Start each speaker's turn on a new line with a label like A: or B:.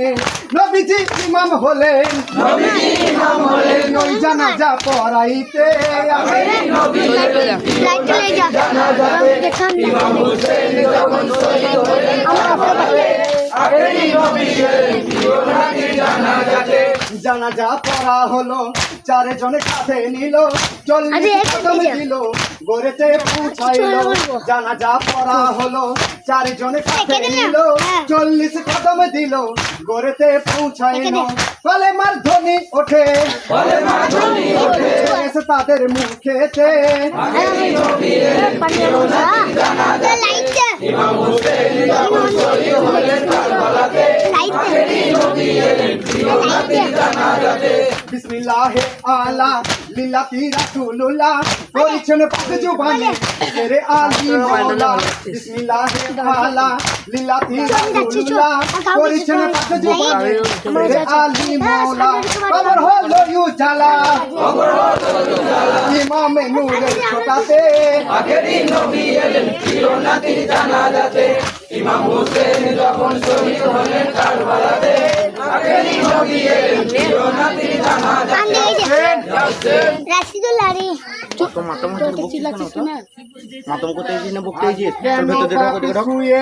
A: সামনে নবীজি ইমাম হলেন ওই জানাজা পড়াইতে আখেরি নবী এলেন জানাজাতে ইমাম হোসেন যখন শহীদ হলেন কারবালাতে আখেরি নবী এলেন প্রিয় নবীর জানাজাতে জানাজা পড়া হলো চারজনে কাঁধে নিল 40 কদম দিল গোরেতে পৌঁছাইলো জানাজা পড়া হলো চারজনে কাঁধে নিল 40 কদম দিল গোরেতে পৌঁছাইলো কলেমার ধ্বনি ওঠে এসে তাদের মুখেতে আখেরি নবী এলেন প্রিয় নবীর জানাজাতে ইমাম হোসেন যখন শহীদ হলেন কারবালাতে আখেরি নবী এলেন প্রিয় নবীর জানাজাতে বিসমিল্লাহে আলা লিল্লাহি রাসূলুল্লাহ করেছেন পাক জবানে তেরে আলী মাওলা বিসমিল্লাহে আলা লিল্লাহি রাসূলুল্লাহ করেছেন পাক জবানে তেরে আলী মাওলা কবর হলো উজালা ইমামে নূরের ছোটাতে আখেরি নবী এলেন প্রিয় নবীর জানাজাতে ইমাম হোসেন যখন শহীদ হলেন কারবালাতে আখেরি নবী এলেন প্রিয় নবীর জানাজাতে
B: রাশিদুল্লাহ রে
C: মাতম কোথায় বকতে গিয়ে